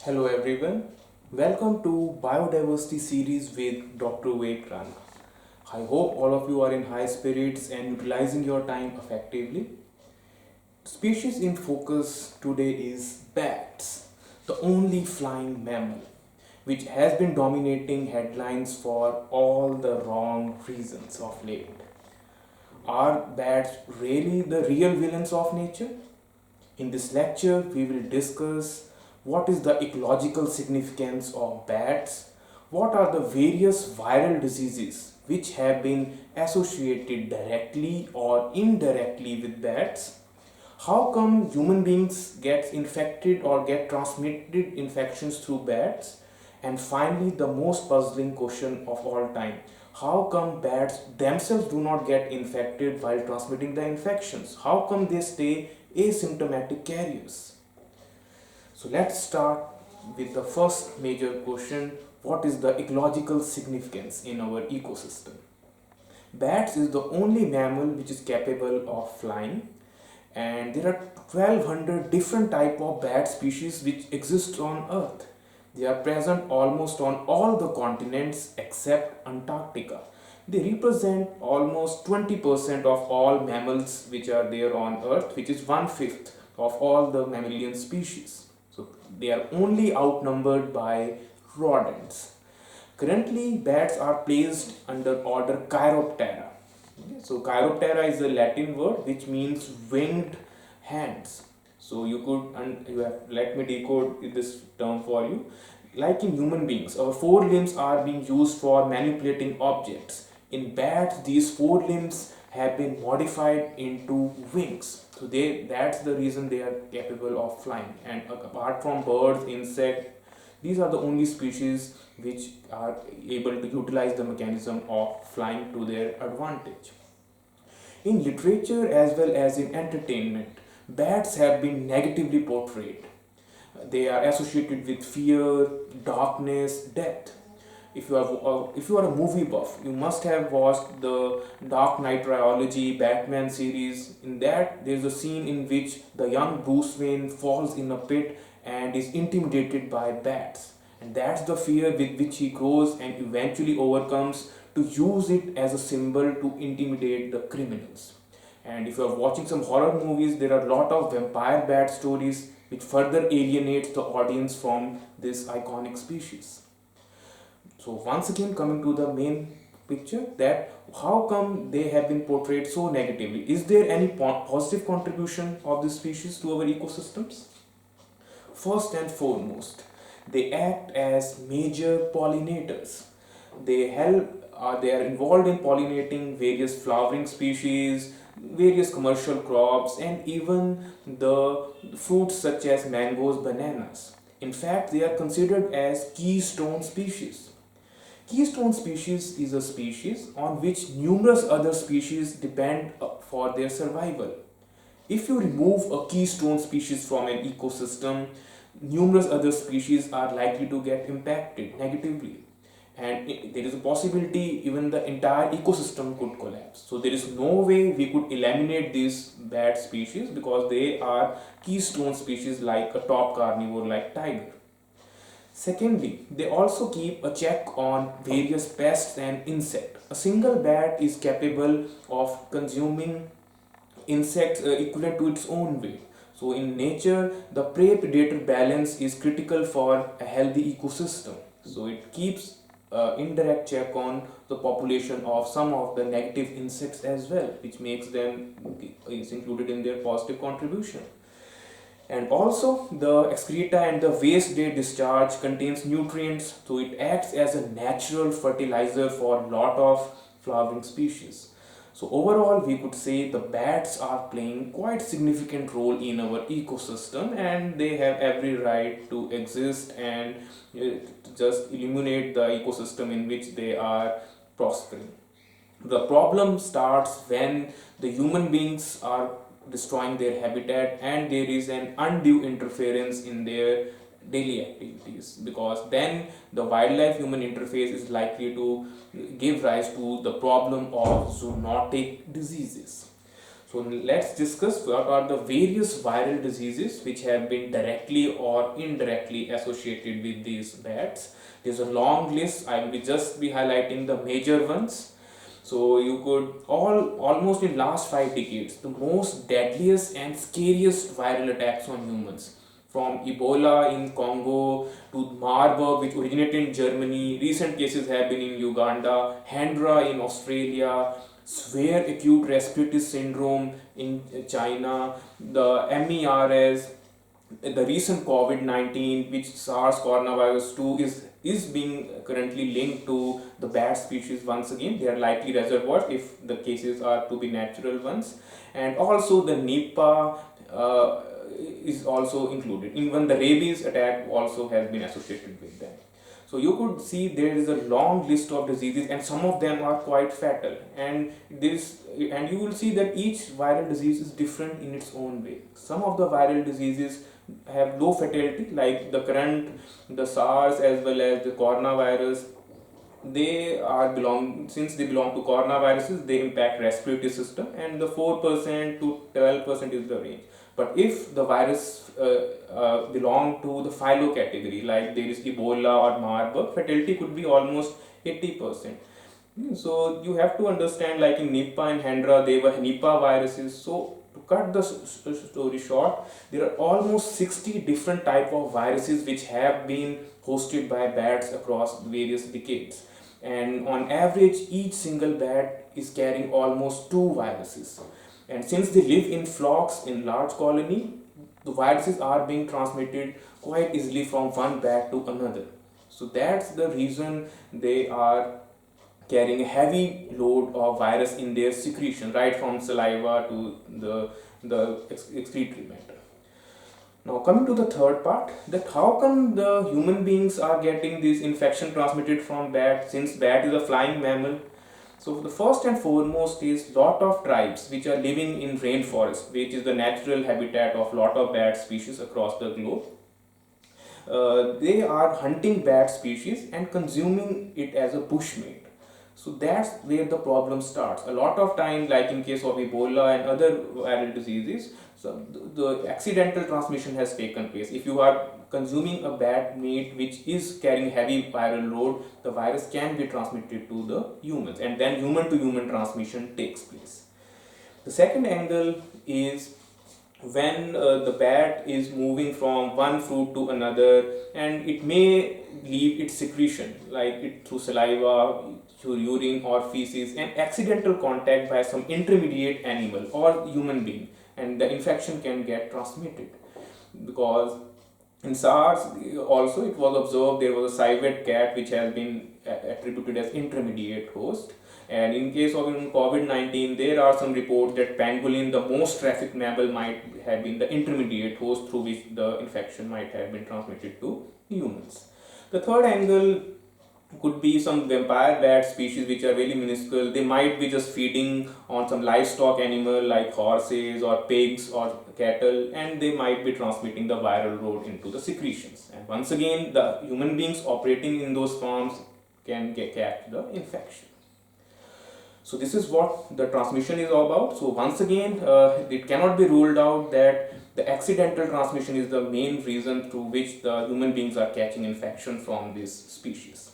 Hello everyone, welcome to Biodiversity series with Dr. Ved Rana. I hope all of you are in high spirits and utilizing your time effectively. Species in focus today is bats, the only flying mammal, which has been dominating headlines for all the wrong reasons of late. Are bats really the real villains of nature? In this lecture, we will discuss what is the ecological significance of bats, what are the various viral diseases which have been associated directly or indirectly with bats, how come human beings get infected or get transmitted infections through bats, and finally the most puzzling question of all time, how come bats themselves do not get infected while transmitting the infections? How come they stay asymptomatic carriers? So let's start with the first major question, what is the ecological significance in our ecosystem? Bats is the only mammal which is capable of flying, and there are 1200 different type of bat species which exist on earth. They are present almost on all the continents except Antarctica. They represent almost 20% of all mammals which are there on earth, which is one fifth of all the mammalian species. So they are only outnumbered by rodents. Currently, bats are placed under order Chiroptera. Okay, so Chiroptera is a Latin word which means winged hands. So you could, and you have, let me decode this term for you. Like in human beings, our four limbs are being used for manipulating objects. In bats, these four limbs have been modified into wings. So that's the reason they are capable of flying. And apart from birds, insects, these are the only species which are able to utilize the mechanism of flying to their advantage. In literature as well as in entertainment, bats have been negatively portrayed. They are associated with fear, darkness, death. If you are a movie buff, you must have watched the Dark Knight trilogy, Batman series. In that, there is a scene in which the young Bruce Wayne falls in a pit and is intimidated by bats. And that's the fear with which he grows and eventually overcomes to use it as a symbol to intimidate the criminals. And if you are watching some horror movies, there are a lot of vampire bat stories which further alienates the audience from this iconic species. So once again, coming to the main picture, that how come they have been portrayed so negatively? Is there any positive contribution of this species to our ecosystems? First and foremost, they act as major pollinators. They are involved in pollinating various flowering species, various commercial crops, and even the fruits such as mangoes, bananas. In fact, they are considered as keystone species. Keystone species is a species on which numerous other species depend for their survival. If you remove a keystone species from an ecosystem, numerous other species are likely to get impacted negatively. And there is a possibility even the entire ecosystem could collapse. So there is no way we could eliminate these bad species because they are keystone species like a top carnivore like tiger. Secondly, they also keep a check on various pests and insects. A single bat is capable of consuming insects equivalent to its own weight. So in nature, the prey-predator balance is critical for a healthy ecosystem. So it keeps indirect check on the population of some of the negative insects as well, which makes them is included in their positive contribution. And also the excreta and the waste they discharge contains nutrients, so it acts as a natural fertilizer for a lot of flowering species. So overall we could say the bats are playing quite significant role in our ecosystem, and they have every right to exist and just illuminate the ecosystem in which they are prospering. The problem starts when the human beings are destroying their habitat and there is an undue interference in their daily activities, because then the wildlife human interface is likely to give rise to the problem of zoonotic diseases. So let's discuss what are the various viral diseases which have been directly or indirectly associated with these bats. There's a long list. I will just be highlighting the major ones. So you could almost in last 5 decades, the most deadliest and scariest viral attacks on humans, from Ebola in Congo to Marburg, which originated in Germany. Recent cases have been in Uganda, Hendra in Australia, severe acute respiratory syndrome in China, the MERS, the recent COVID-19, which SARS coronavirus 2 is being currently linked to the bat species once again. They are likely reservoirs if the cases are to be natural ones. And also the Nipah is also included. Even the rabies attack also has been associated with them. So you could see there is a long list of diseases, and some of them are quite fatal. And you will see that each viral disease is different in its own way. Some of the viral diseases have low fatality, like the SARS as well as the coronavirus. Since they belong to coronaviruses, they impact respiratory system, and the 4% to 12% is the range. But if the virus belong to the phyllo category, like there is Ebola or Marburg, fatality could be almost 80%. So you have to understand, like in Nipah and Hendra, they were Nipah viruses. So to cut the story short, there are almost 60 different type of viruses which have been hosted by bats across various decades. And on average, each single bat is carrying almost two viruses. And since they live in flocks in large colony, the viruses are being transmitted quite easily from one bat to another. So that's the reason they are carrying a heavy load of virus in their secretion, right from saliva to the excretory matter. Now coming to the third part, that how come the human beings are getting this infection transmitted from bat, since bat is a flying mammal. So the first and foremost is lot of tribes which are living in rainforest, which is the natural habitat of lot of bat species across the globe. They are hunting bat species and consuming it as a bushmeat. So that's where the problem starts. A lot of times, like in case of Ebola and other viral diseases, so the accidental transmission has taken place. If you are consuming a bat meat which is carrying heavy viral load, the virus can be transmitted to the humans, and then human to human transmission takes place. The second angle is when the bat is moving from one fruit to another, and it may leave its secretion, like it through saliva, through urine or feces, and accidental contact by some intermediate animal or human being, and the infection can get transmitted. Because in SARS also it was observed there was a civet cat which has been attributed as intermediate host. And in case of COVID-19, there are some reports that pangolin, the most trafficked mammal, might have been the intermediate host through which the infection might have been transmitted to humans. The third angle could be some vampire bat species which are really minuscule. They might be just feeding on some livestock animal like horses or pigs or cattle, and they might be transmitting the viral load into the secretions. And once again, the human beings operating in those farms can catch the infection. So this is what the transmission is about. So once again, it cannot be ruled out that the accidental transmission is the main reason through which the human beings are catching infection from this species.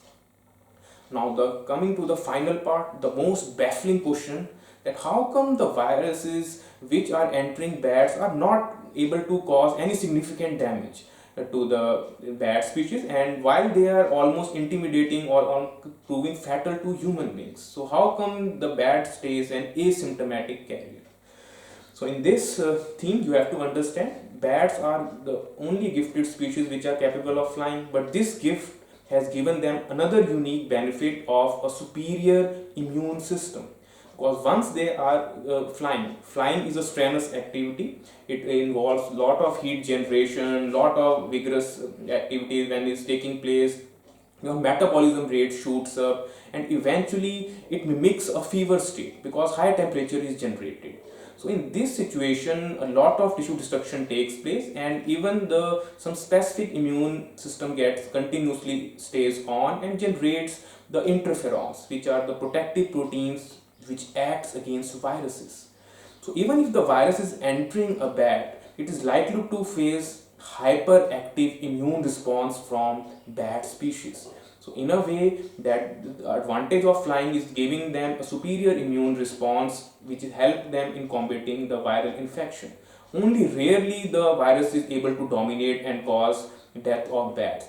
Now coming to the final part, the most baffling question, that how come the viruses which are entering bats are not able to cause any significant damage to the bat species, and while they are almost intimidating or proving fatal to human beings. So how come the bat stays an asymptomatic carrier? So in this theme, you have to understand bats are the only gifted species which are capable of flying, but this gift has given them another unique benefit of a superior immune system. Because once they are flying is a strenuous activity. It involves lot of heat generation, lot of vigorous activities when it's taking place. Your metabolism rate shoots up, and eventually it mimics a fever state because high temperature is generated. So in this situation, a lot of tissue destruction takes place, and even some specific immune system gets continuously stays on and generates the interferons, which are the protective proteins which acts against viruses. So even if the virus is entering a bat, it is likely to face hyperactive immune response from bat species. So in a way, that the advantage of flying is giving them a superior immune response which help them in combating the viral infection. Only rarely the virus is able to dominate and cause death of bats.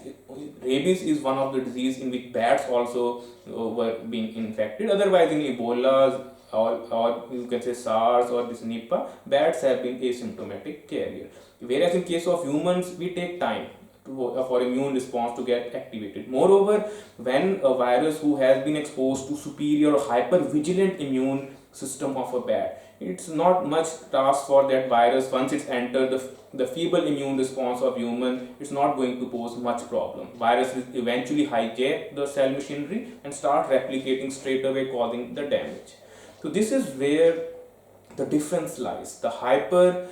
Rabies is one of the disease in which bats also were being infected. Otherwise, in Ebola or you can say SARS or this Nipah, bats have been asymptomatic carrier. Whereas in case of humans, we take time for immune response to get activated. Moreover, when a virus who has been exposed to superior hyper vigilant immune system of a bat, it's not much task for that virus. Once it's entered the feeble immune response of human, it's not going to pose much problem. Virus will eventually hijack the cell machinery and start replicating straight away, causing the damage. So this is where the difference lies. The hyper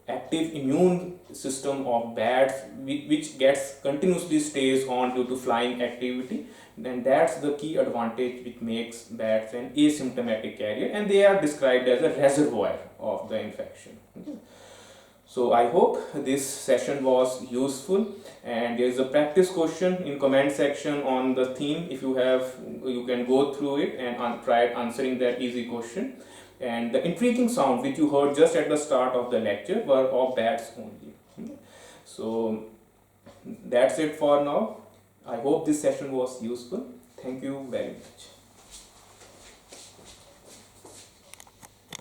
active immune system of bats, which gets continuously stays on due to flying activity, then that's the key advantage which makes bats an asymptomatic carrier, and they are described as a reservoir of the infection. Okay. So I hope this session was useful, and there is a practice question in comment section on the theme. If you have, you can go through it and try answering that easy question. And the intriguing sound which you heard just at the start of the lecture were of bats only. So that's it for now. I hope this session was useful. Thank you very much.